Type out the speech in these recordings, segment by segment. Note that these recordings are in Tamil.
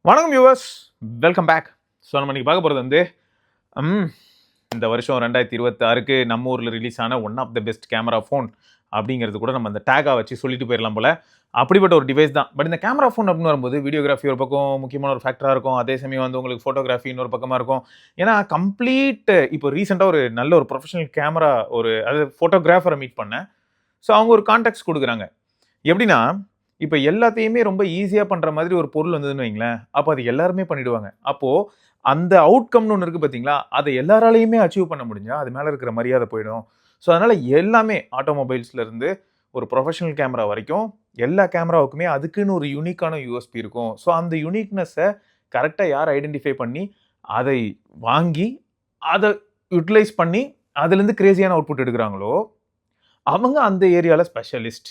வணக்கம் வியூவர்ஸ், வெல்கம் பேக். ஸோ நம்ம இன்னைக்கு பார்க்க போகிறது வந்து இந்த வருஷம் 2026க்கு நம்ம ஊரில் ரிலீஸ் ஆன one of the best camera phone அப்படிங்கிறது கூட நம்ம அந்த டேக்காக வச்சு சொல்லிட்டு போயிடலாம் போல. அப்படிப்பட்ட ஒரு டிவைஸ் தான். பட் இந்த கேமரா ஃபோன் அப்படின்னு வரும்போது வீடியோகிராஃபி ஒரு பக்கம் முக்கியமான ஒரு ஃபேக்டராக இருக்கும். அதே சமயம் வந்து உங்களுக்கு ஃபோட்டோகிராஃபி இன்னொரு பக்கமாக இருக்கும். ஏன்னா கம்ப்ளீட் இப்போ ரீசெண்டாக ஒரு நல்ல ஒரு ப்ரொஃபஷனல் கேமரா அதாவது ஃபோட்டோகிராஃபரை மீட் பண்ணேன். ஸோ அவங்க ஒரு கான்டாக்ட்ஸ் கொடுக்குறாங்க. எப்படின்னா, இப்போ எல்லாத்தையுமே ரொம்ப ஈஸியா பண்ற மாதிரி ஒரு பொருள் வந்ததுன்னு வைங்களேன், அப்போ அது எல்லாருமே பண்ணிடுவாங்க. அப்போ அந்த அவுட்கம்னு ஒண்ணு இருக்கு பார்த்தீங்களா, அத எல்லாராலயுமே அச்சீவ் பண்ண முடிஞ்சா, அது மேல இருக்கிற மரியாதை போயிடும். ஸோ அதனால எல்லாமே ஆட்டோமொபைல்ஸ்ல இருந்து ஒரு ப்ரொஃபஷனல் கேமரா வரைக்கும், எல்லா கேமராவுக்குமே அதுக்குன்னு ஒரு யூனிக்கான யூஎஸ்பி இருக்கும். ஸோ அந்த யூனிக்னெஸ்ஸ கரெக்ட்டா யார் ஐடென்டிஃபை பண்ணி, அதை வாங்கி, அத யுட்டிலைஸ் பண்ணி, அதுலேருந்து கிரேசியான அவுட்புட் எடுக்குறாங்களோ, அவங்க அந்த ஏரியால ஸ்பெஷலிஸ்ட்.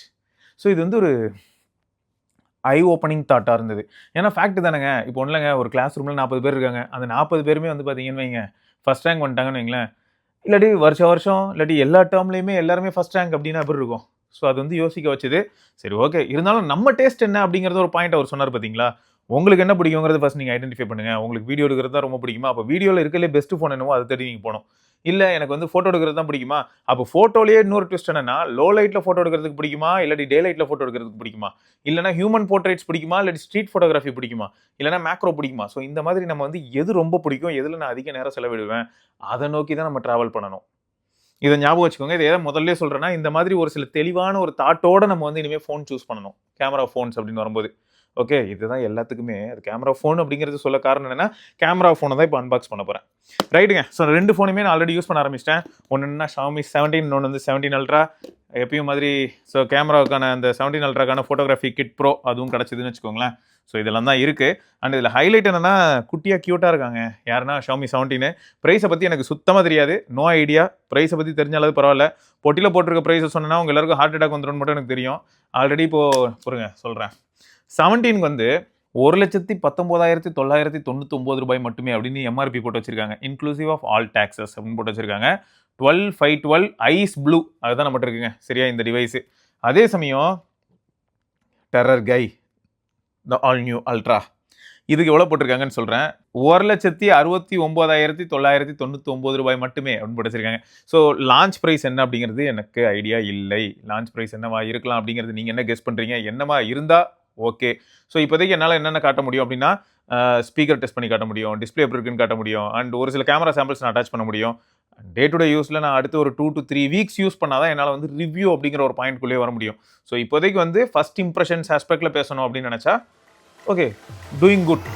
ஸோ இது வந்து ஒரு ஐ ஓப்பனிங் தாட்டா இருந்தது. ஏன்னா ஃபேக்ட் தானேங்க. இப்போ ஒண்ணும் இல்லங்க, ஒரு கிளாஸ் ரூம்ல 40 பேர் இருக்காங்க. அந்த 40 பேருமே வந்து பார்த்தீங்கன்னு வைங்க, ஃபர்ஸ்ட் ரேங்க் வந்துட்டாங்கன்னு வைங்களேன். இல்லாட்டி வருஷம் வருஷம் இல்லாட்டி எல்லா டேர்ம்லயுமே எல்லாருமே ஃபர்ஸ்ட் ரேங்க் அப்டின்னா எப்படி இருக்கும்? ஸோ அது வந்து யோசிக்க வச்சது. சரி, ஓகே. இருந்தாலும் நம்ம டேஸ்ட் என்ன அப்படிங்கிறத ஒரு பாயிண்ட் அவர் சொன்னார் பார்த்தீங்களா? உங்களுக்கு என்ன பிடிக்குங்கிறத ஃபர்ஸ்ட் நீங்க ஐடென்டிஃபை பண்ணுங்க. உங்களுக்கு வீடியோ எடுக்கிறது தான் ரொம்ப பிடிக்குமா? அப்ப வீடியோல இருக்கறதுலே பெஸ்ட் ஃபோன் என்னவோ அத தேடி நீங்க போணும். இல்ல எனக்கு வந்து ஃபோட்டோ எடுக்கிறது தான் பிடிக்குமா? அப்ப ஃபோட்டோலயே இன்னொரு ட்விஸ்ட் என்னன்னா, லோ லைட்ல ஃபோட்டோ எடுக்கிறதுக்கு பிடிக்குமா? இல்லாட்டி டே லைட்ல ஃபோட்டோ எடுக்கிறதுக்கு பிடிக்குமா? இல்லன்னா ஹியூமன் போர்ட்ரைட்ஸ் பிடிக்குமா? இல்லாட்டி ஸ்ட்ரீட் ஃபோட்டோகிராஃபி பிடிக்குமா? இல்லன்னா மேக்ரோ பிடிக்குமா? ஸோ இந்த மாதிரி நம்ம வந்து எது ரொம்ப பிடிக்கும்? எதுல நான் அதிக நேரம் செலவிடுவேன்? அத நோக்கி தான் நம்ம டிராவல் பண்ணணும். இத ஞாபகம் வச்சுக்கோங்க. இத ஏன் முதல்லயே சொல்றேன்னா, இந்த மாதிரி ஒரு சில தெளிவான ஒரு தாட்டோட நம்ம வந்து இனிமே ஃபோன் சூஸ் பண்ணணும். கேமரா ஃபோன்ஸ் அப்படின்னு வரும்போது. ஓகே. இதுதான் எல்லாத்துக்குமே அது கேமரா ஃபோன் அப்படிங்கிறது சொல்ல காரணம் என்னன்னா, கேமரா ஃபோன தான் இப்போ அன்பாக்ஸ் பண்ண போறேன். ரைட்டுங்க. ஸோ 2 ஃபோனுமே நான் ஆல்ரெடி யூஸ் பண்ண ஆரம்பிச்சுட்டேன். ஒண்ணு என்னன்னா Xiaomi 17, இன்னொன்னு வந்து 17 Ultra. எப்பயும் மாதிரி ஸோ கேமராவுக்கான அந்த 17 Ultraக்கான ஃபோட்டோகிராஃபி கிட் ப்ரோ அதுவும் கிடைச்சதுன்னு வச்சுக்கோங்களேன். ஸோ இதெல்லாம் தான் இருக்கு. அண்ட் இதில ஹைலைட் என்னன்னா, குட்டியா கியூட்டா இருக்காங்க. யாருன்னா Xiaomi 17. பிரைஸ பத்தி எனக்கு சுத்தமா தெரியாது. No idea. பிரைஸ பத்தி தெரிஞ்சாலாவது பரவால்ல. பொட்டில போட்டிருக்க பிரைஸ சொன்னேன்னா, உங்க எல்லாருக்கும் ஹார்ட் அட்டாக் வந்துரும்னு மட்டும் எனக்கு தெரியும். ஆல்ரெடி இப்போ பொறுங்க சொல்றேன். 17க்கு வந்து ரூ. 1,19,999 மட்டுமே அப்படின்னு எம்ஆர்பி போட்டு வச்சிருக்காங்க. இன்க்ளூசிவ் ஆஃப் ஆல் டாக்ஸஸ் அப்படின்னு போட்டு வச்சிருக்காங்க. 12,512 ஐஸ் ப்ளூ அதுதான் நம்மட்ட இருக்குங்க. சரியா இந்த டிவைஸ். அதே சமயம் டெரர் கை தி ஆல் நியூ அல்ட்ரா இதுக்கு எவ்வளவு போட்டிருக்காங்கன்னு சொல்றேன். ரூ. 1,69,999 மட்டுமே அப்படின்னு போட்டு வச்சிருக்காங்க. ஸோ லான்ச் பிரைஸ் என்ன அப்படிங்கிறது எனக்கு ஐடியா இல்லை. லான்ச் பிரைஸ் என்னவா இருக்கலாம் அப்படிங்கிறது நீங்க என்ன கெஸ் பண்றீங்க? என்னவா இருந்தா ஓகே. ஸோ இப்போதைக்கு என்னால் என்னென்ன காட்ட முடியும் அப்படின்னா, ஸ்பீக்கர் டெஸ்ட் பண்ணி காட்ட முடியும், டிஸ்பிளே எப்படி இருக்குன்னு காட்ட முடியும், அண்ட் ஒரு சில கேமரா சாம்பிள்ஸ் நான் அட்டாச் பண்ண முடியும். டே டு டே யூஸில் நான் அடுத்து ஒரு 2 to 3 வீக்ஸ் யூஸ் பண்ணால் தான் என்னால் வந்து ரிவ்யூ அப்படிங்கிற ஒரு பாயிண்ட்குள்ளேயே வர முடியும். ஸோ இப்போதைக்கு வந்து ஃபர்ஸ்ட் இம்ப்ரெஷன்ஸ் ஆஸ்பெக்டில் பேசணும் அப்படின்னு நினச்சா ஓகே, டூயிங் குட்.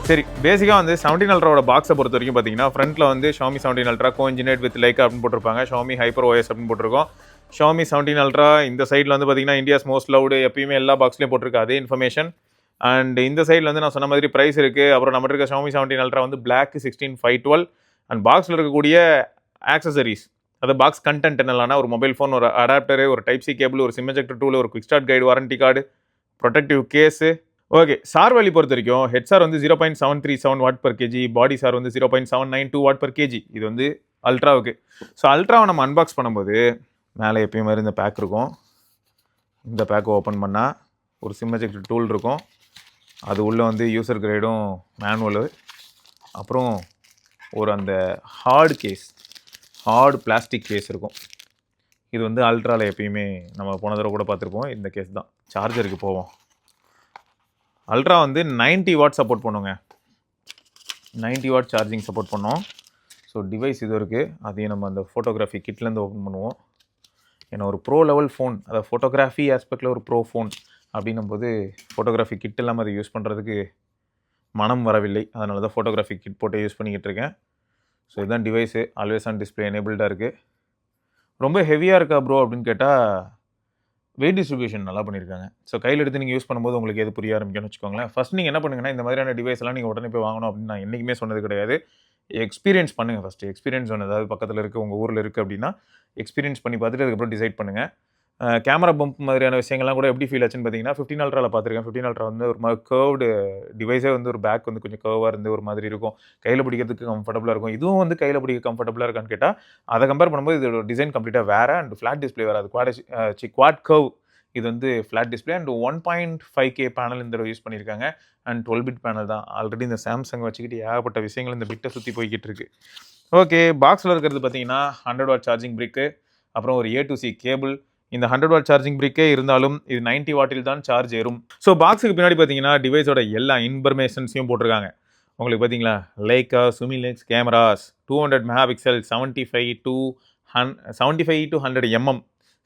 சரி, பேசிக்காக வந்து 17 Ultraவோட பாக்ஸை பொறுத்த வரைக்கும் பார்த்தீங்கன்னா, ஃப்ரண்ட்டில் வந்து Xiaomi 17 Ultra co-engineered with Leica அப்படின்னு போட்டிருப்பாங்க. Xiaomi Hyper OS அப்படின்னு போட்டிருக்கோம். Xiaomi 17 Ultra இந்த சைடில் வந்து பார்த்தீங்கன்னா, இந்தியாஸ் மோஸ்ட் லவ்டு எப்பயுமே எல்லா பாக்ஸ்லேயும் போட்டிருக்க அதே இன்ஃபர்மேஷன். அண்ட் இந்த சைடில் வந்து நான் சொன்ன மாதிரி ப்ரைஸ் இருக்குது. அப்புறம் நம்ம இருக்க Xiaomi 17 Ultra வந்து Black 16,512 அண்ட் பாக்ஸில் இருக்கக்கூடிய ஆக்சசரிஸ் அதாவது பாக்ஸ் கண்டென்ட் என்னெல்லாம்னா, ஒரு மொபைல் ஃபோன், ஒரு அடாப்டரு, ஒரு டைப் சி கேபிள், ஒரு சிம் எஜெக்டர் டூல், ஒரு quick start guide, warranty card, protective case. Okay, SAR value பொறுத்த வரைக்கும் ஹெட்சார் வந்து 0.737 watt per KG, body SAR வந்து 0.792 வாட் பர் கேஜி. இது வந்து அல்ட்ராவுக்கு. ஸோ அல்ட்ராவை நம்ம அன்பாக்ஸ் பண்ணும்போது மேலே எப்பயும் மாதிரி இந்த பேக் இருக்கும். இந்த பேக்கை ஓப்பன் பண்ணால் ஒரு சிம் எஜெக்டர் டூல் இருக்கும். அது உள்ளே வந்து யூசர் கிரேடும் மேனுவலு, அப்புறம் ஒரு அந்த ஹார்டு பிளாஸ்டிக் கேஸ் இருக்கும். இது வந்து அல்ட்ராவில் எப்பயுமே நம்ம போன தடவை கூட பார்த்துருப்போம். இந்த கேஸ் தான். சார்ஜருக்கு போவோம். அல்ட்ரா வந்து 90 வாட் சப்போர்ட் பண்ணுங்க. 90 வாட் சார்ஜிங் சப்போர்ட் பண்ணோம். ஸோ டிவைஸ் இது இருக்குது. அதையும் நம்ம அந்த ஃபோட்டோகிராஃபி கிட்லேருந்து ஓப்பன் பண்ணுவோம். ஏன்னா ஒரு ப்ரோ லெவல் ஃபோன், அதாவது ஃபோட்டோகிராஃபி ஆஸ்பெக்டில் ஒரு ப்ரோ ஃபோன் அப்படின்னும் போது ஃபோட்டோகிராஃபி கிட் இல்லாமல் அதை யூஸ் பண்ணுறதுக்கு மனம் வரவில்லை. அதனால தான் ஃபோட்டோகிராஃபி கிட் போட்டு யூஸ் பண்ணிக்கிட்டு இருக்கேன். ஸோ இதுதான் டிவைஸு. ஆல்வேஸ் ஆன் டிஸ்பிளே எனேபிள்டாக இருக்குது. ரொம்ப ஹெவியாக இருக்கா ப்ரோ அப்படின்னு கேட்டால் வெயிட் டிஸ்ட்ரிபியூஷன் நல்லா பண்ணியிருக்காங்க. ஸோ கையில் எடுத்து நீங்கள் யூஸ் பண்ணும்போது உங்களுக்கு எது புரிய ஆரம்பிக்கும்னு வச்சுக்கோங்களேன். ஃபர்ஸ்ட் நீங்கள் என்ன பண்ணுங்கன்னா, இந்த மாதிரியான டிவைஸ் எல்லாம் நீங்கள் உடனே போய் வாங்கணும் அப்படின்னு நான் என்றைக்குமே சொன்னது கிடையாது. எக்ஸ்பீரியன்ஸ் பண்ணுங்கள் ஃபஸ்ட்டு. எக்ஸ்பீரியன்ஸ் ஒன்று ஏதாவது பக்கத்தில் இருக்குது, உங்கள் ஊரில் இருக்குது அப்படின்னா எக்ஸ்பீரியன்ஸ் பண்ணி பார்த்துட்டு அதுக்கப்புறம் டிசைட் பண்ணுங்கள். கேமரா பம்ப் மாதிரியான விஷயங்கள்லாம் கூட எப்படி ஃபீல் ஆச்சுன்னு பார்த்தீங்கன்னா 15 அல்ட்ராவில் பார்த்துருக்கேன். 15 அல்ட்ரா வந்து ஒரு மாதிரி கர்வ்டு டிவைஸே வந்து ஒரு பேக் வந்து கொஞ்சம் கர்வாக இருந்து ஒரு மாதிரி இருக்கும். கையில் பிடிக்கிறதுக்கு கம்ஃபர்டபுளாக இருக்கும். இதுவும் வந்து கையில் பிடிக்க கம்ஃபர்டபுளாக இருக்கான்னு கேட்டால் அதை கம்பேர் பண்ணும்போது இதோட டிசைன் கம்ப்ளீட்டாக வேறு அண்ட் ஃப்ளாட் டிஸ்பிளே வராது. குவாட் கர்வ் இது வந்து flat display and 1.5K panel இந்த யூஸ் பண்ணியிருக்காங்க அண்ட் 12 பிட் பேனல் தான். ஆல்ரெடி இந்த சாம்சங் வச்சுக்கிட்டு ஏகப்பட்ட விஷயங்கள் இந்த பிட்டை சுற்றி போய்கிட்டு இருக்கு. ஓகே, பாக்ஸில் இருக்கிறது பார்த்தீங்கன்னா 100 வாட் சார்ஜிங் பிரிக்கு, அப்புறம் ஒரு A to C கேபிள். இந்த 100 வாட் சார்ஜிங் பிரிக்கே இருந்தாலும் இது 90 வாட்டில் தான் சார்ஜ் ஏறும். ஸோ பாக்ஸுக்கு பின்னாடி பார்த்தீங்கன்னா டிவைஸோட எல்லா இன்ஃபர்மேஷன்ஸையும் போட்டிருக்காங்க. உங்களுக்கு பார்த்தீங்களா, Leica Summilux cameras 200 mega pixel 75 to 100 mm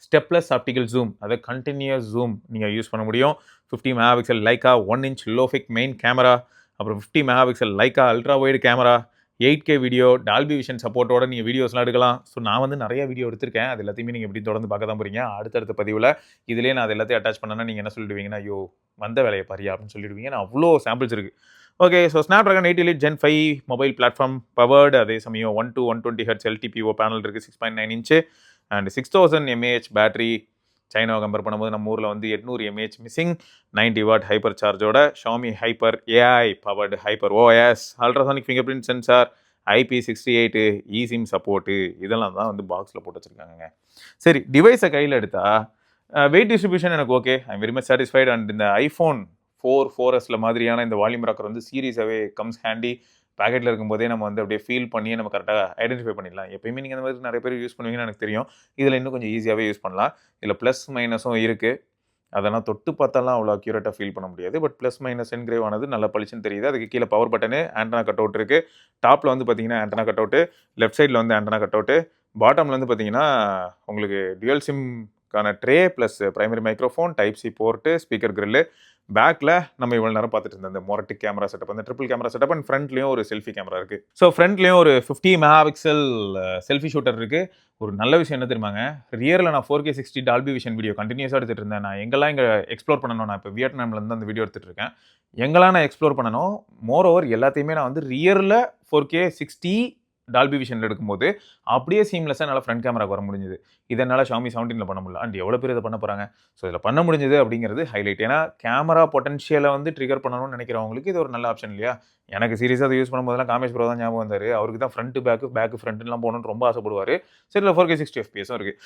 stepless optical zoom, அதை கண்டினியூஸ் ஜூம் நீங்கள் யூஸ் பண்ண முடியும். 50 mega pixel Leica 1 inch LOFIC main camera, அப்புறம் 50 mega pixel Leica ultra wide camera, 8K video, Dolby vision சப்போர்ட்டோட நீங்கள் வீடியோஸ்லாம் எடுக்கலாம். ஸோ நான் வந்து நிறைய வீடியோ எடுத்திருக்கேன். அது எல்லாத்தையுமே நீங்கள் எப்படி தொடர்ந்து பார்க்க தான் போகிறீங்க. அடுத்தடுத்த பதிவில் இதிலே நான் அது எல்லாத்தையும் அட்டாச் பண்ணேன்னா நீங்கள் என்ன சொல்லிடுவீங்கன்னா, ஐயோ வந்த வேலையை பாரியா அப்படின்னு சொல்லிடுவீங்க. நான் அவ்வளோ சாம்பிள்ஸ் இருக்குது. Okay, so Snapdragon 8 Elite Gen 5 mobile platform powered. அதே சமயம் 1 to 120 Hz LTPO பேனல் இருக்குது, 6.9 inch அண்ட் 6000 mAh பேட்டரி. சைனாவை கம்பேர் பண்ணும்போது நம்ம ஊரில் வந்து 800 mAh மிஸ்ஸிங். 90 வாட் ஹைப்பர் சார்ஜோட Xiaomi hyper AI powered hyper OS, ultrasonic fingerprint sensor, IP68, eSIM support, இதெல்லாம் தான் வந்து பாக்ஸில் போட்டு வச்சுருக்காங்க. சரி, டிவைஸை கையில் எடுத்தால் வெயிட் டிஸ்ட்ரிபியூஷன் எனக்கு okay, I am very much satisfied. And இந்த iPhone 4S மாதிரியான இந்த வால்யூம் ராக்கர் வந்து சீரியஸாகவே கம்ஸ் ஹேண்டி. பேக்கெட்டில் இருக்கும்போதே நம்ம வந்து அப்படியே ஃபீல் பண்ணி நம்ம கரெக்டாக ஐடென்டிஃபை பண்ணிடலாம். எப்பயுமே நீங்கள் அந்த மாதிரி நிறைய பேர் யூஸ் பண்ணுவீங்கன்னு எனக்கு தெரியும். இதில் இன்னும் கொஞ்சம் ஈஸியாகவே யூஸ் பண்ணலாம். இதில் ப்ளஸ் மைனஸும் இருக்குது. அதெல்லாம் தொட்டு பார்த்தாலாம் அவ்வளோ அக்யூரேட்டாக ஃபீல் பண்ண முடியாது. பட் ப்ளஸ் மைனஸ் என்கிரேவ் ஆனது நல்லா பளிச்சுன்னு தெரியுது. அதுக்கு கீழே power button, antenna cut out இருக்குது. டாப்பில் வந்து பார்த்தீங்கன்னா ஆண்டனா கட் அவுட்டு, லெஃப்ட் சைடில் வந்து ஆண்டனா கட் அவுட்டு, பாட்டமில் வந்து பார்த்தீங்கன்னா உங்களுக்கு டியூயல் சிம்கான tray plus primary microphone, type C port, speaker grille. பேக்கில் நம்ம இவ்வளோ நேரம் பார்த்துட்டு இருந்தோம் இந்த மொரட்டிக் கேமரா செட்டப், அந்த ட்ரிபிள் கேமரா செட்டப் அண்ட் ஃப்ரண்ட்லேயும் ஒரு செல்ஃபி கேமரா இருக்குது. ஸோ ஃப்ரண்ட்லேயும் ஒரு 50 மெகா பிக்சல் செல்ஃபி ஷூட்டர் இருக்குது. ஒரு நல்ல விஷயம் என்ன தெரியுமாங்க, ரியரில் நான் 4K 60 டால்பி விஷன் வீடியோ கண்டினியூஸாக எடுத்துகிட்டு இருந்தேன். நான் எங்கெல்லாம் இங்கே எக்ஸ்ப்ளோர் பண்ணணும், நான் இப்போ வியட்நாம்லேருந்து அந்த வீடியோ எடுத்துகிட்டு இருக்கேன். எங்கெல்லாம் நான் எக்ஸ்ப்ளோர் பண்ணணும், மோர் ஓவர் எல்லாத்தையுமே நான் வந்து ரியரில் 4K 60 டால்பி விஷனில் எடுக்கும்போது அப்படியே சீம்லெஸ்ஸாக என்னால் ஃப்ரண்ட் கேமராக்கு வர முடிஞ்சுது. இதை என்னால் Xiaomi 17 பண்ண முடியல. அண்ட் எவ்வளோ பேர் இதை பண்ண போகிறாங்க. ஸோ இதில் பண்ண முடிஞ்சது அப்படிங்கிறது ஹைலைட். ஏன்னா கேமரா பொட்டன்ஷியலை வந்து ட்ரிகர் பண்ணணும்னு நினைக்கிறவங்களுக்கு இது ஒரு நல்ல ஆப்ஷன் இல்லையா. எனக்கு சீரியஸாக அதை யூஸ் பண்ணும்போதெல்லாம் காமேஷ் ப்ரோ தான் ஞாபகம் வந்தார். அவருக்கு தான் ஃப்ரண்ட்டு பேக்கு ஃப்ரண்ட்லாம் போகணுன்னு ரொம்ப ஆசைப்படுவார். சரி, இல்லை 4K 60 FPS இருக்குது.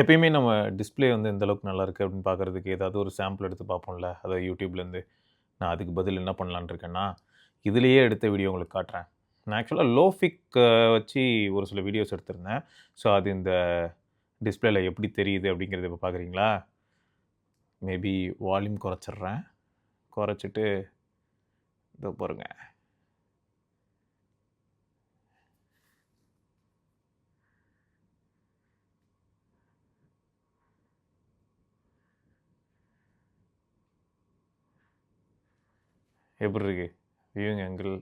எப்பயுமே நம்ம டிஸ்பிளே வந்து எந்த அளவுக்கு நல்லா இருக்குது அப்படின்னு பார்க்குறதுக்கு ஏதாவது ஒரு சாம்பிள் எடுத்து பார்ப்போம்ல, அதாவது யூடியூப்லேருந்து. நான் அதுக்கு பதில் என்ன பண்ணலான்னு இருக்கேன்னா, இதுலேயே எடுத்த வீடியோ உங்களுக்கு காட்டுறேன். நான் ஆக்சுவலாக லோஃபிக் வச்சு ஒரு சில வீடியோஸ் எடுத்திருந்தேன். ஸோ அது இந்த டிஸ்பிளேல எப்படி தெரியுது அப்படிங்கிறத இப்போ பார்க்குறீங்களா. மேபி வால்யூம் குறைச்சிட்றேன். குறைச்சிட்டு இதோ பாருங்க. எப்படி இருக்கு வியூவிங் ஆங்கிள்.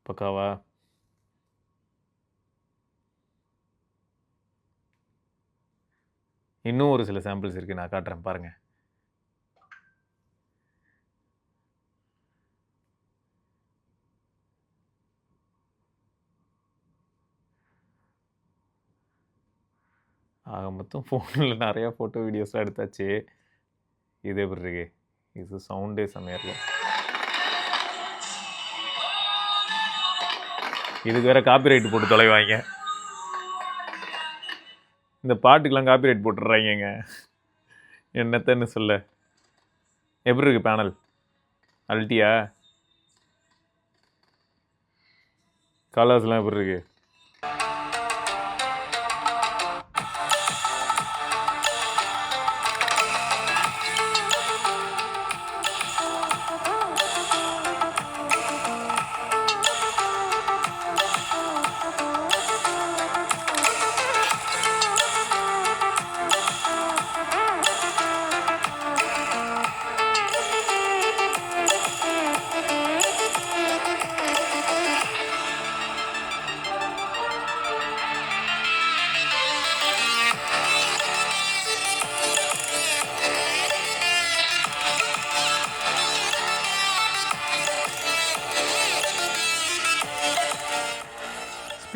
பக்காவா. இன்னும் ஒரு சில சாம்பிள்ஸ் இருக்குது, நான் காட்டுறேன் பாருங்கள். ஆக மொத்தம் ஃபோனில் நிறையா ஃபோட்டோ வீடியோஸ்லாம் எடுத்தாச்சு. இது எப்படி இருக்கு, இது சவுண்டே செம்மையாக. இதுக்கு வேறு காப்பிரைட் போட்டு தொலைவாங்க. இந்த பாட்டுக்கெலாம் காப்பிரைட் போட்டுடுறாங்க. என்னத்தன்னு சொல்ல. எப்படி இருக்கு பேனல், அல்ட்டியா? கலர்ஸ்லாம் எப்படி இருக்கு.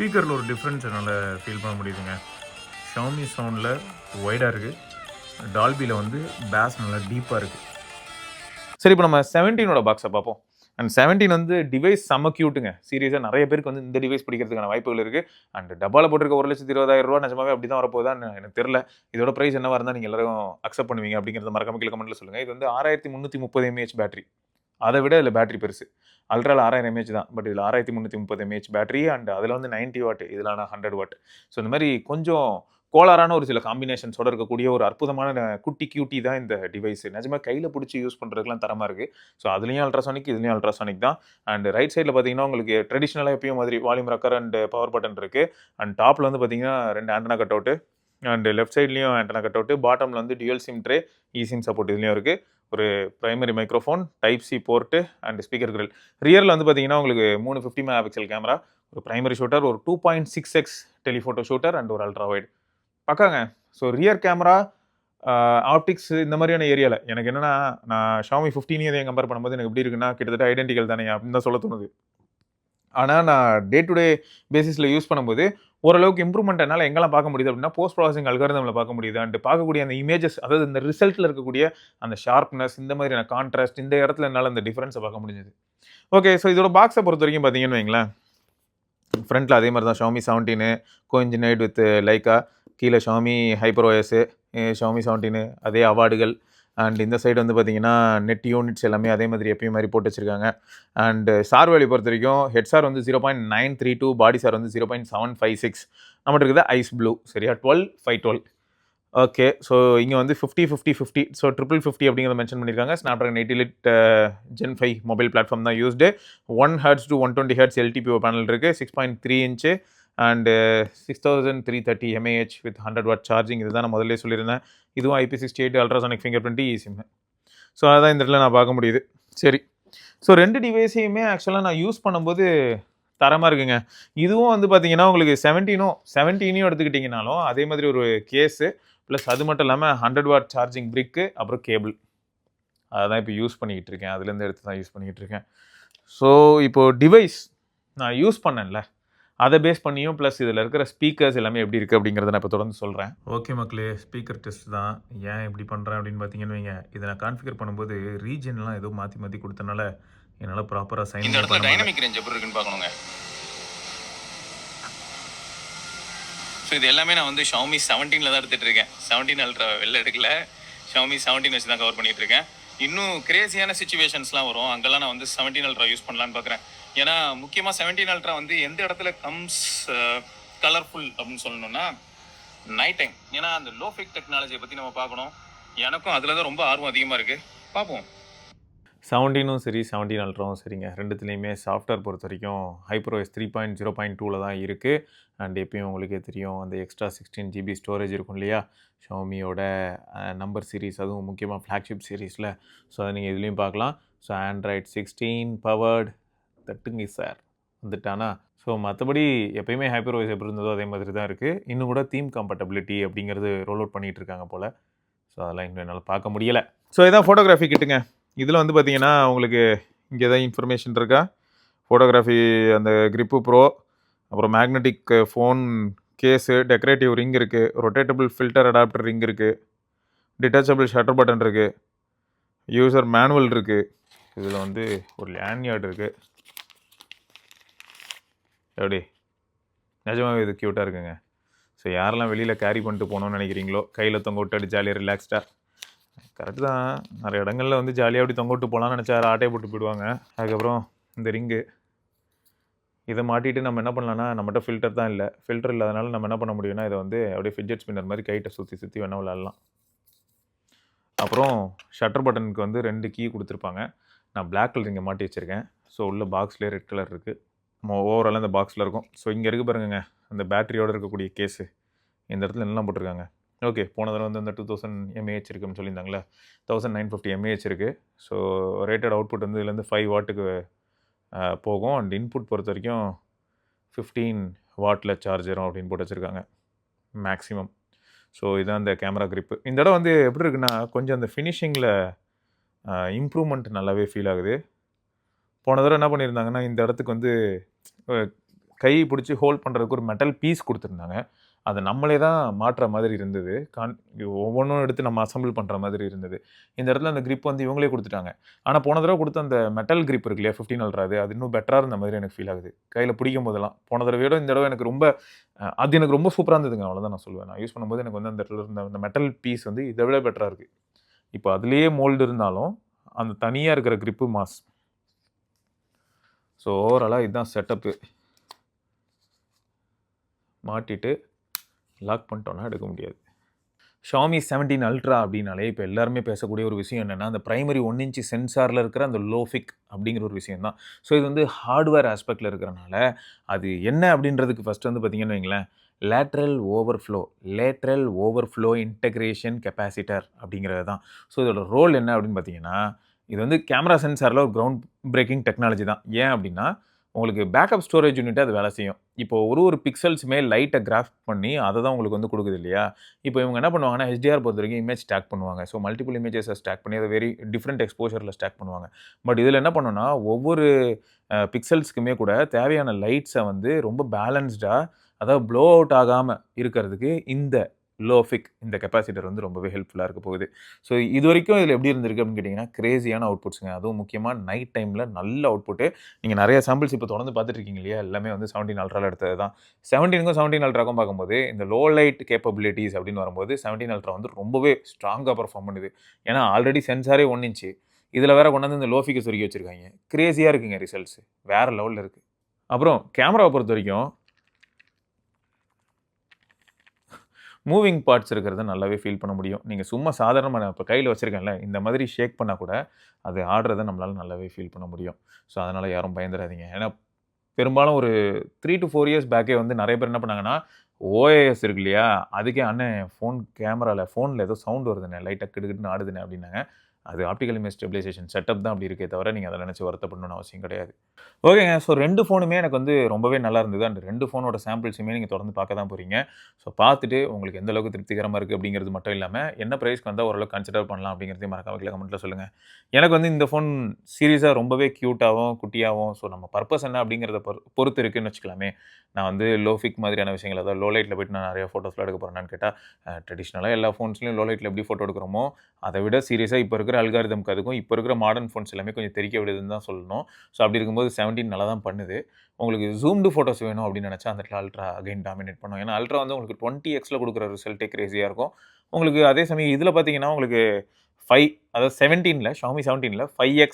ஸ்பீக்கரில் ஒரு டிஃப்ரென்ஸ் என்னால் ஃபீல் பண்ண முடியுதுங்க. ஷாமி சவுண்டில் ஒய்டாக இருக்குது, டால்பியில் வந்து பேஸ் நல்லா டீப்பாக இருக்குது. சரி, இப்போ நம்ம 17ஓட பாக்ஸை பார்ப்போம். அண்ட் 17 வந்து டிவைஸ் செம்ம கியூட்டுங்க. சீரியஸாக நிறைய பேருக்கு வந்து இந்த டிவைஸ் பிடிக்கிறதுக்கான வாய்ப்புகள் இருக்குது. அண்ட் டப்பாவில் போட்டிருக்க 1,20,000 ரூபா நிஜமாவே அப்படி தான் வரப்போகுதான்னு எனக்கு தெரியல. இதோட ப்ரைஸ் என்னவாக இருந்தால் நீங்கள் எல்லாரும் அக்செப்ட் பண்ணுவீங்க அப்படிங்கிறத மறக்காம கீழே கமெண்ட்டில் சொல்லுங்கள். இது வந்து 6330 mAh பேட்டரி. அதை விட இதில் பேட்டரி பெருசு. அல்ட்ராவில் 6000 mAh தான், பட் இதில் 6330 mAh பேட்டரி. அண்ட் அதில் வந்து 90 வாட், இதில் 100 வாட். ஸோ இந்த மாதிரி கொஞ்சம் கோளாறான ஒரு சில காம்பினேஷன்ஸோட இருக்கக்கூடிய ஒரு அற்புதமான குட்டி கியூட்டி தான் இந்த டிவைஸ். நிஜமாக கையில் பிடிச்சி யூஸ் பண்ணுறதுக்குலாம் தரமாக இருக்குது. ஸோ அதுலேயும் அல்ட்ராசானிக், இதுலேயும் அல்ட்ராசானிக் தான். அண்ட் ரைட் சைடில் பார்த்தீங்கன்னா உங்களுக்கு ட்ரெடிஷ்னலாக எப்பயும் மாதிரி volume rocker and power button இருக்குது. அண்ட் டாப்பில் வந்து பார்த்தீங்கன்னா 2 antenna cut out, and left சைட்லேயும் ஆண்டனா கட் அவுட்டு. பாட்டமில் வந்து dual sim tray, eSIM support இதுலேயும் இருக்குது. ஒரு primary microphone, type C port and speaker grille. ரியரில் வந்து பார்த்தீங்கன்னா உங்களுக்கு 3 50 மெகா பிக்சல் கேமரா, ஒரு பிரைமரி ஷூட்டர், ஒரு 2.6x டெலிஃபோட்டோ ஷூட்டர் அண்ட் ஒரு அல்ட்ரா வைட். பக்காங்க. ஸோ ரியர் கேமரா, ஆப்டிக்ஸ் இந்த மாதிரியான ஏரியாவில் எனக்கு என்னென்னா, நான் ஷாமி 15 இதையும் கம்பேர் பண்ணும்போது எனக்கு எப்படி இருக்குன்னா, கிட்டத்தட்ட ஐடென்டிக்கல் தானே அப்படின்னு தான் சொல்ல தோணுது. ஆனால் நான் டே டு டே பேசிஸில் யூஸ் பண்ணும்போது ஓரளவுக்கு இம்ப்ரூவ்மெண்ட் என்னால் எங்கெல்லாம் பார்க்க முடியுது அப்படின்னா, போஸ்ட் ப்ராசஸிங் அல்காரிதமில் பார்க்க முடியுது. அண்ட் பார்க்கக்கூடிய அந்த இமேஜஸ், அதாவது இந்த ரிசல்ட்டில் இருக்கக்கூடிய அந்த ஷார்ப்னஸ், இந்த மாதிரியான கான்ட்ராஸ்ட், இந்த இடத்துல என்னால் அந்த டிஃபரன்ஸை பார்க்க முடிஞ்சது. ஓகே, ஸோ இதோட பாக்ஸை பொறுத்த வரைக்கும் பார்த்தீங்கன்னு வைங்களேன், ஃப்ரண்ட்டில் அதே மாதிரி தான் ஷாமி 17 கோஇன்ஜினேட் வித் லைக்கா, கீழே ஷாமி ஹைப்பர் ஓஎஸ், ஷாமி 17 அதே அவார்டுகள். அண்ட் இந்த சைடு வந்து பார்த்தீங்கன்னா நெட் யூனிட்ஸ் எல்லாமே அதே மாதிரி எப்பயும் மாதிரி போட்டு வச்சுருக்காங்க. அண்டு சார் வேல்யூ பொறுத்த வரைக்கும் ஹெட் சார் வந்து 0.932, பாடி சார் வந்து 0.756. நம்மகிட்ட இருக்குது ஐஸ் ப்ளூ. சரியா, 12/512. ஓகே, ஸோ இங்கே வந்து 50/50/50, ஸோ 50/50 அப்படிங்கிறத மென்ஷன் பண்ணியிருக்காங்க. Snapdragon 8 Gen 5 மொபைல் பிளாட்ஃபார்ம் தான் used. 1 Hz to 120 Hz LTPO panel இருக்குது. 6.3 inch and 6330 mAh with 100 watt charging. இதுதான் நான் முதல்ல சொல்லியிருந்தேன். இதுவும் IP68 ultrasonic finger print eSIM. So அதான் இந்த இடத்துல நான் பார்க்க முடியுது. சரி, ஸோ 2 டிவைஸையுமே ஆக்சுவலாக நான் யூஸ் பண்ணும்போது தரமாக இருக்குங்க. இதுவும் வந்து பார்த்தீங்கன்னா உங்களுக்கு 17 எடுத்துக்கிட்டிங்கனாலும் அதே மாதிரி ஒரு கேஸு ப்ளஸ் அது மட்டும் இல்லாமல் 100 வாட் சார்ஜிங் பிரிக்கு, அப்புறம் கேபிள். அதை தான் இப்போ யூஸ் பண்ணிக்கிட்டு இருக்கேன். அதுலேருந்து எடுத்து தான் யூஸ் பண்ணிக்கிட்டு இருக்கேன். ஸோ இப்போது டிவைஸ் நான் யூஸ் பண்ணேன்ல, அதை பேஸ் பண்ணியும் ப்ளஸ் இதில் இருக்கிற ஸ்பீக்கர்ஸ் எல்லாமே எப்படி இருக்குது அப்படிங்கிறத நான் இப்போ தொடர்ந்து சொல்கிறேன். ஓகே மக்களே, ஸ்பீக்கர் டெஸ்ட் தான். ஏன் இப்படி பண்ணுறேன் அப்படின்னு பார்த்தீங்கன்னு வைங்க, இதை நான் கான்ஃபிகர் பண்ணும்போது ரீஜன்லாம் ஏதோ மாற்றி கொடுத்தனால என்னால் ப்ராப்பராக சைன் இந்த இடத்துல டைனமிக் ரேஞ்ச் எப்படி இருக்குன்னு பார்க்கணுங்க. ஸோ இது எல்லாமே நான் வந்து ஷாமி 17 தான் எடுத்துகிட்டு இருக்கேன். 17 அல்ட்ரா வெளில எடுக்கல, ஷாமி 17 வச்சு தான் கவர் பண்ணிகிட்டு இருக்கேன். இன்னும் கிரேசியான சுச்சுவேஷன்ஸ்லாம் வரும், அங்கெல்லாம் நான் வந்து 17 அல்ட்ரா யூஸ் பண்ணலான்னு பார்க்குறேன். ஏன்னா முக்கியமாக 17 அல்ட்ரா வந்து எந்த இடத்துல கம்ஸ் கலர்ஃபுல் அப்படின்னு சொல்லணும்னா நைட் டைம். ஏன்னா அந்த லோ ஃபிக் டெக்னாலஜியை பற்றி நம்ம பார்க்கணும். எனக்கும் அதில் தான் ரொம்ப ஆர்வம் அதிகமாக இருக்குது. பார்ப்போம். 17ம் சரி 17 அல்ட்ராவும் சரிங்க, ரெண்டுத்துலேயுமே சாஃப்ட்வேர் பொறுத்த வரைக்கும் ஹைப்பர்ஓஎஸ் 3.0.2 தான் இருக்குது. அண்ட் எப்பயும் உங்களுக்கே தெரியும் அந்த எக்ஸ்ட்ரா 16 GB ஸ்டோரேஜ் இருக்கும் இல்லையா ஷாமியோட நம்பர் சீரீஸ், அதுவும் முக்கியமாக ஃப்ளாக்ஷிப் சீரீஸில். ஸோ அதை நீங்கள் இதுலேயும் பார்க்கலாம். ஸோ Android 16 பவர்டு தட்டுங்க சார் வந்துட்டானா. ஸோ மற்றபடி எப்பயுமே ஹைப்பர்ஓஎஸ் எப்படி இருந்ததோ அதே மாதிரி தான் இருக்குது. இன்னும் கூட தீம் கம்பேட்டபிலிட்டி அப்படிங்கிறது ரோல் அவுட் பண்ணிகிட்டு இருக்காங்க போல். ஸோ அதெல்லாம் இன்னும் என்னால் பார்க்க முடியலை. ஸோ இதான் ஃபோட்டோகிராஃபி கிட்டுங்க. இதில் வந்து பார்த்தீங்கன்னா உங்களுக்கு இங்கே எதாவது இன்ஃபர்மேஷன் இருக்கா, ஃபோட்டோகிராஃபி அந்த கிரிப்பு ப்ரோ, அப்புறம் magnetic phone case, decorative ring இருக்குது, ரொட்டேட்டபிள் ஃபில்டர் அடாப்டர் ரிங் இருக்குது, டிட்டாச்சபிள் ஷட்டர் பட்டன் இருக்குது, யூசர் மேனுவல் இருக்குது, இதில் வந்து ஒரு லேண்ட்யார்டு இருக்குது. எப்படி நிஜமாகவே இது க்யூட்டாக இருக்குங்க. ஸோ யாரெல்லாம் வெளியில் கேரி பண்ணிட்டு போகணுன்னு நினைக்கிறீங்களோ, கையில் தொங்க விட்டு அப்படி ஜாலியாக ரிலாக்ஸ்டாக, கரெக்டு தான். நிறைய இடங்களில் வந்து ஜாலியாக அப்படி தொங்க விட்டு போகலான்னு நினச்சா ஆட்டையை போட்டு போயிடுவாங்க. அதுக்கப்புறம் இந்த ரிங்கு இதை மாட்டிட்டு நம்ம என்ன பண்ணலான்னா, நம்மகிட்ட ஃபில்டர் தான் இல்லை, ஃபில்டர் இல்லாதனால நம்ம என்ன பண்ண முடியும்னா இதை வந்து அப்படியே ஃபிட்ஜெட் ஸ்பின்னர் மாதிரி கைட்டை சுற்றி வேணால் விளாட்லாம். அப்புறம் ஷட்டர் பட்டனுக்கு வந்து 2 கீ கொடுத்துருப்பாங்க. நான் பிளாக் கலர் இங்கே மாட்டி வச்சுருக்கேன். ஸோ உள்ள பாக்ஸ்லேயே ரெட் கலர் இருக்குது. நம்ம ஓவராலாக இந்த பாக்ஸில் இருக்கும். ஸோ இங்கே இருக்குது பாருங்க அந்த பேட்டரியோடு இருக்கக்கூடிய கேஸு, இந்த இடத்துல என்னெல்லாம் போட்டிருக்காங்க. ஓகே, போன தடவை வந்து அந்த 2000 mAh இருக்குன்னு சொல்லியிருந்தாங்களே, 1950 mAh இருக்குது. ஸோ ரேட்டட் அவுட்புட் வந்து இதுலேருந்து 5 வாட்டுக்கு போகும். அண்ட் இன்புட் பொறுத்த வரைக்கும் 15 வாட்டில் சார்ஜரும் அப்படின்னு போட்டு வச்சுருக்காங்க மேக்ஸிமம். ஸோ இதுதான் அந்த கேமரா கிரிப்பு. இந்த இடம் வந்து எப்படி இருக்குன்னா கொஞ்சம் அந்த ஃபினிஷிங்கில் இம்ப்ரூவ்மெண்ட் நல்லாவே ஃபீல் ஆகுது. போன தடவை என்ன பண்ணியிருந்தாங்கன்னா இந்த இடத்துக்கு வந்து கை பிடிச்சி ஹோல்ட் பண்ணுறதுக்கு ஒரு மெட்டல் பீஸ் கொடுத்துருந்தாங்க. அதை நம்மளே தான் மாட்டுற மாதிரி இருந்தது. ஒவ்வொன்றும் எடுத்து நம்ம அசம்பிள் பண்ணுற மாதிரி இருந்தது. இந்த இடத்துல அந்த கிரிப் வந்து இவங்களே கொடுத்துட்டாங்க. ஆனால் போன தடவை கொடுத்த அந்த மெட்டல் கிரிப் இருக்கு இல்லையா 15 அல்ட்ரா, அது இன்னும் பெட்டராக இருந்த மாதிரி எனக்கு ஃபீல் ஆகுது. கையில் பிடிக்கும் போதெல்லாம் போன தடவையோட இந்த தடவை எனக்கு ரொம்ப அது எனக்கு ரொம்ப சூப்பராக இருந்ததுங்க. அவ்வளோதான் நான் சொல்லுவேன். நான் யூஸ் பண்ணும்போது எனக்கு வந்து அந்த இடத்துல இருந்த அந்த மெட்டல் பீஸ் வந்து இதை விட பெட்டராக இருக்குது. இப்போ அதுலேயே மோல்டு இருந்தாலும் அந்த தனியாக இருக்கிற கிரிப்பு மாஸ். ஸோ ஓவராலாக இதுதான் செட்டப்பு. மாட்டிட்டு லாக் பண்ணிட்டோன்னா எடுக்க முடியாது. Xiaomi 17 அல்ட்ரா அப்படின்னாலே இப்போ எல்லாருமே பேசக்கூடிய ஒரு விஷயம் என்னென்னா, அந்த பிரைமரி 1 இன்ச் சென்சாரில் இருக்கிற அந்த லோஃபிக் அப்படிங்கிற ஒரு விஷயம் தான். ஸோ இது வந்து ஹார்ட்வேர் ஆஸ்பெக்டில் இருக்கிறனால அது என்ன அப்படின்றதுக்கு ஃபஸ்ட்டு வந்து பார்த்தீங்கன்னு வைங்களேன், லேட்ரல் ஓவர்ஃப்ளோ இன்டெகிரேஷன் கெப்பாசிட்டர் அப்படிங்கிறது தான். ஸோ இதோட ரோல் என்ன அப்படின்னு பார்த்தீங்கன்னா, இது வந்து கேமரா சென்சாரில் ஒரு கிரவுண்ட் பிரேக்கிங் டெக்னாலஜி தான். ஏன் அப்படின்னா, உங்களுக்கு பேக்கப் ஸ்டோரேஜ் யூனிட் அது வேலை செய்யும். இப்போ ஒரு பிக்சல்ஸுமே லைட்டை கிராஃப்ட் பண்ணி அதை தான் உங்களுக்கு வந்து கொடுக்குது இல்லையா? இப்போ இவங்க என்ன பண்ணுவாங்கன்னா, HDR பொறுத்த வரைக்கும் இமேஜ் ஸ்டாக் பண்ணுவாங்க. ஸோ மல்டிபிள் இமேஜஸை ஸ்டாக் பண்ணி அதை வெரி டிஃப்ரெண்ட் எக்ஸ்போஷரில் ஸ்டாக் பண்ணுவாங்க. பட் இதில் என்ன பண்ணுன்னா, ஒவ்வொரு பிக்சல்ஸ்க்குமே கூட தேவையான லைட்ஸை வந்து ரொம்ப பேலன்ஸ்டாக, அதாவது ப்ளோ அவுட் ஆகாமல் இருக்கிறதுக்கு இந்த லோஃபிக் இந்த கெப்பாசிட்டர் வந்து ரொம்பவே ஹெல்ப்ஃபுல்லாக இருக்க போகுது. ஸோ இது வரைக்கும் இதில் எப்படி இருந்திருக்கு அப்படின்னு கேட்டிங்கன்னா, கிரேசியான அவுட்புட்ஸுங்க. அதுவும் முக்கியமாக நைட் டைமில் நல்ல அவுட்புட்டு. நீங்கள் நிறைய சாம்பிள்ஸ் இப்போ தொடர்ந்து பார்த்துட்டு இருக்கீங்க இல்லையா? எல்லாமே வந்து 17 அல்ட்ராவில் எடுத்தது தான். 17 அல்ட்ராக்கும் பார்க்கும்போது இந்த லோ லைட் கேப்பபிலிட்டிஸ் அப்படின்னு வரும்போது 17 அல்ட்ரா வந்து ரொம்பவே ஸ்ட்ராங்காக பர்ஃபார்ம் பண்ணுது. ஏன்னா ஆல்ரெடி சென்சாரே 1 இன்ச்சு, இதில் வேற கொண்டு வந்து இந்த லோஃபிக்கை சொருகி வச்சுருக்காங்க. கிரேசியாக இருக்குங்க ரிசல்ட்ஸ், வேறு லெவலில் இருக்குது. அப்புறம் கேமராவை பொறுத்த வரைக்கும் மூவிங் பார்ட்ஸ் இருக்கிறத நல்லாவே ஃபீல் பண்ண முடியும். நீங்கள் சும்மா சாதாரணமாக நான் இப்போ கையில் வச்சுருக்கேன்ல, இந்த மாதிரி ஷேக் பண்ணால் கூட அது ஆடுறதை நம்மளால் நல்லாவே ஃபீல் பண்ண முடியும். ஸோ அதனால் யாரும் பயந்துடாதீங்க. ஏன்னா பெரும்பாலும் ஒரு 3 to 4 இயர்ஸ் பேக்கே வந்து நிறைய பேர் என்ன பண்ணாங்கன்னா, OIS இருக்கு இல்லையா, அதுக்கே அண்ணன் ஃபோனில் ஏதோ சவுண்ட் வருதுண்ணே, லைட்டாக கிடுக்கிட்டுன்னு ஆடுதுண்ணே அப்படின்னாங்க. அது ஆப்டிக்கல் இமேஜ் ஸ்டெபிலைசேஷன் செட்டப் தான் அப்படி இருக்கே தவிர, நீங்கள் அதை நினச்சி வருத்தப்படணும்னு அவசியம் கிடையாது. ஓகேங்க. ஸோ 2 ஃபோனுமே எனக்கு வந்து ரொம்பவே நல்லா இருந்தது. அந்த 2 ஃபோனோட சாம்பிள்ஸுமே நீங்கள் தொடர்ந்து பார்க்க தான் போகிறீங்க. ஸோ பார்த்துட்டு உங்களுக்கு எந்த அளவுக்கு திருப்திகரமாக இருக்குது அப்படிங்கிறது மட்டும் இல்லாமல், என்ன ப்ரைஸ்க்கு வந்தால் ஓரளவுக்கு கன்சிடர் பண்ணலாம் அப்படிங்கிறதையும் மறக்காம கீழே கமெண்ட்டில் சொல்லுங்கள். எனக்கு வந்து இந்த ஃபோன் சீரியஸாக ரொம்பவே க்யூட்டாகவும் குட்டியாகவும், ஸோ நம்ம பர்பஸ் என்ன அப்படிங்கிறத பொறுத்து இருக்குன்னு வச்சுக்கலாமே. நான் வந்து லோஃபிக் மாதிரியான விஷயங்கள், அதாவது லோ லைட்டில் போய்ட்டு நான் நிறைய ஃபோட்டோஸ்லாம் எடுக்க போகிறேன்னு கேட்டால், ட்ரெடிஷ்னலாக எல்லா ஃபோன்ஸ்லையும் லோ லைட்டில் எப்படி ஃபோட்டோ எடுக்கிறோமோ, அதை விட சீரியஸாக இப்போ இருக்கிற அல்காரிதம்க்கு அதுக்கும் இப்போ இருக்கிற மாடர்ன் ஃபோன்ஸ் எல்லாமே கொஞ்சம் தெரிக்க விடுதுன்னு தான் சொல்லணும். ஸோ அப்படி இருக்கும்போது 17 நல்லா தான் பண்ணுது. உங்களுக்கு ஜூம்டு ஃபோட்டோஸ் வேணும் அப்படின்னு நினச்சா அந்த இடத்துல அல்ட்ரா அகைன் டாமினேட் பண்ணும். ஏன்னா அல்ட்ரா வந்து உங்களுக்கு 20x கொடுக்குற ரிசல்ட்டே கிரேசியாக இருக்கும். உங்களுக்கு அதே சமயம் இதில் பார்த்தீங்கன்னா உங்களுக்கு 5, அதாவது 17ல் Xiaomi 17ல் 5x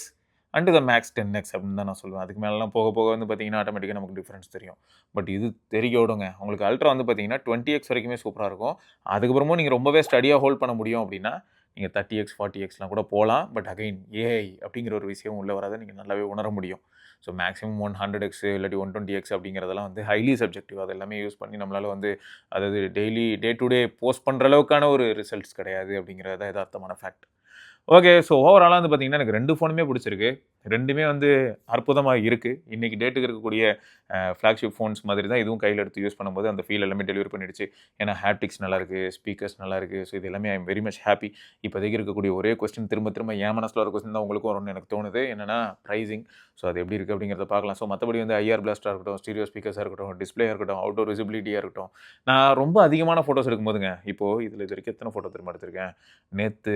and the max 10x அப்படின்னு தான் நான் சொல்லுவேன். அதுக்கு மேலாம் போக போக வந்து பார்த்தீங்கன்னா ஆட்டோமேட்டிக்காக நமக்கு டிஃப்ரென்ஸ் தெரியும். பட் இது தெரிய விடுங்க. உங்களுக்கு அல்ட்ரா வந்து பார்த்தீங்கன்னா 20x வரைக்குமே சூப்பராக இருக்கும். அதுக்கப்புறமும் நீங்கள் ரொம்பவே ஸ்டடியாக ஹோல்ட் பண்ண முடியும் அப்படின்னா நீங்கள் 30x 40xலாம் கூட போகலாம். பட் அகைன் ஏஐ அப்படிங்கிற ஒரு விஷயம் உள்ளே வராத நீங்கள் நல்லாவே உணர முடியும். ஸோ மேக்ஸிமம் 100x இல்லாட்டி 120x அப்படிங்கிறதெல்லாம் வந்து ஹைலி சப்ஜெக்டிவ். அது எல்லாமே யூஸ் பண்ணி நம்மளால் வந்து அதாவது டே டு டே போஸ்ட் பண்ணுற அளவுக்கான ஒரு ரிசல்ட்ஸ் கிடையாது அப்படிங்கிறது தான் யதார்த்தமான ஃபேக்ட். ஓகே. ஸோ ஓவராலாக வந்து பார்த்தீங்கன்னா எனக்கு 2 ஃபோனுமே பிடிச்சிருக்கு. 2மே வந்து அற்புதமாக இருக்குது. இன்றைக்கி டேட்டுக்கு இருக்கக்கூடிய ஃப்ளாக்ஷிப் ஃபோன்ஸ் மாதிரி தான் இதுவும் கையில் எடுத்து யூஸ் பண்ணும்போது அந்த ஃபீல் எல்லாமே டெலிவரி பண்ணிடுச்சு. ஏன்னா ஹேப்டிக்ஸ் நல்லாயிருக்கு, ஸ்பீக்கர்ஸ் நல்லாயிருக்கு. ஸோ இது எல்லாமே I am very much happy. இப்போதைக்கு இருக்கக்கூடிய ஒரே கொஸ்டின் திரும்ப என் மனசில் ஒரு கொஸ்டின் தான் உங்களுக்கும் வரும்னு எனக்கு தோணுது. என்னென்னா ப்ரைஸிங். ஸோ அது எப்படி இருக்குது அப்படிங்கிறத பார்க்கலாம். ஸோ மற்றபடி வந்து IR பிளாஸ்டாக இருக்கட்டும், ஸ்டீரியோ ஸ்பீக்கர்ஸாக இருக்கட்டும், டிஸ்பிளேயாக இருக்கட்டும், அவுட்டோர் விசிபிலிட்டியாக இருக்கட்டும். நான் ரொம்ப அதிகமான ஃபோட்டோஸ் எடுக்கும்போதுங்க, இப்போது இதில் இது வரைக்கும் எத்தனை ஃபோட்டோ திரும்ப எடுத்திருக்கேன். நேற்று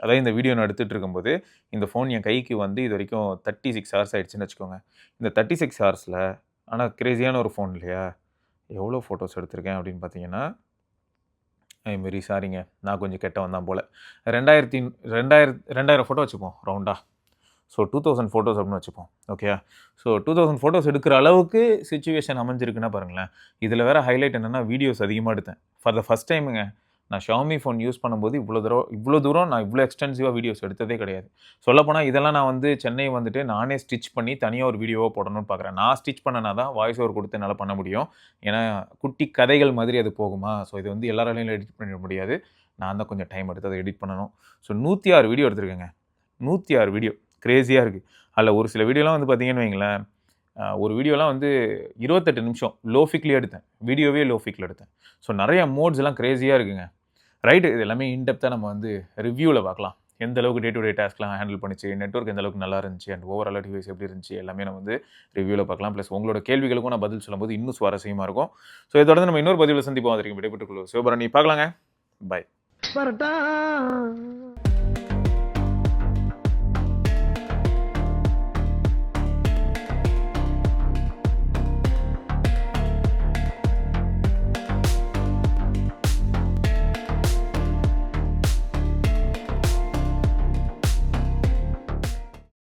அதாவது இந்த வீடியோ நான் எடுத்துகிட்டு இருக்கும்போது இந்த ஃபோன் என் கைக்கு வந்து இது வரைக்கும் 36 ஹவர்ஸ் ஆகிடுச்சின்னு வச்சுக்கோங்க. இந்த 36 ஹவர்ஸில் ஆனால் கிரேசியான ஒரு ஃபோன் இல்லையா, எவ்வளோ ஃபோட்டோஸ் எடுத்திருக்கேன் அப்படின்னு பார்த்தீங்கன்னா, ஐ எம் வெரி சாரிங்க, நான் கொஞ்சம் கெட்டவன் தான் போல். 2000 ஃபோட்டோ வச்சுப்போம் ரவுண்டாக. ஸோ 2000 ஃபோட்டோஸ் அப்படின்னு வச்சுப்போம். ஓகே. ஸோ 2000 ஃபோட்டோஸ் எடுக்கிற அளவுக்கு சிச்சுவேஷன் அமைஞ்சிருக்குன்னா பாருங்களேன். இதில் வேறு ஹைலைட் என்னென்னா வீடியோஸ் அதிகமாக எடுத்தேன். ஃபார் த ஃபஸ்ட் டைமுங்க நான் Xiaomi ஃபோன் யூஸ் பண்ணும்போது இவ்வளோ தூரம் நான் இவ்வளோ எக்ஸ்டென்சிவாக வீடியோஸ் எடுத்ததே கிடையாது. சொல்லப்போனால் இதெல்லாம் நான் வந்து சென்னை வந்துட்டு நானே ஸ்டிச் பண்ணி தனியாக ஒரு வீடியோவாக போடணும்னு பார்க்குறேன். நான் ஸ்டிச் பண்ணனா தான் வாய்ஸ் ஓவர் கொடுத்து என்னால் பண்ண முடியும். ஏன்னா குட்டி கதைகள் மாதிரி அது போகுமா. ஸோ இது வந்து எல்லாராலையும் எடிட் பண்ண முடியாது. நான் தான் கொஞ்சம் டைம் எடுத்து அதை எடிட் பண்ணணும். ஸோ 106 வீடியோ எடுத்திருக்கேங்க. 106 வீடியோ கிரேசியாக இருக்குது. அதில் ஒரு சில வீடியோலாம் வந்து பார்த்தீங்கன்னு வைங்களேன், ஒரு வீடியோலாம் வந்து 28 நிமிஷம் லோஃபிக்லேயே எடுத்தேன். வீடியோவே லோஃபிக்கில் எடுத்தேன். ஸோ நிறைய மோட்ஸ் எல்லாம் கிரேசியாக இருக்குங்க. ரைட்டு. இது எல்லாமே இன்டெப்த்தாக நம்ம வந்து ரிவ்யூவில் பார்க்கலாம். எந்த அளவுக்கு டே டு டே டாஸ்க்லாம் ஹேண்டில் பண்ணிச்சு, நெட்வொர்க் எந்த அளவுக்கு நல்லா இருந்துச்சு அண்ட் ஓவரால் டிவைஸ் எப்படி இருந்துச்சு எல்லாமே நம்ம வந்து ரிவ்யூவில் பார்க்கலாம். ப்ளஸ் உங்களோட கேள்விகளுக்கும் நான் பதில் சொல்லும்போது இன்னும் சுவாரஸ்யமாக இருக்கும். ஸோ இதை தொடர்ந்து நம்ம இன்னொரு பதிவில் சந்திப்போம். அதற்கு விடைபெற்றுக் கொள்வோம். சிவபரணி பார்க்கலாங்க. பாய்.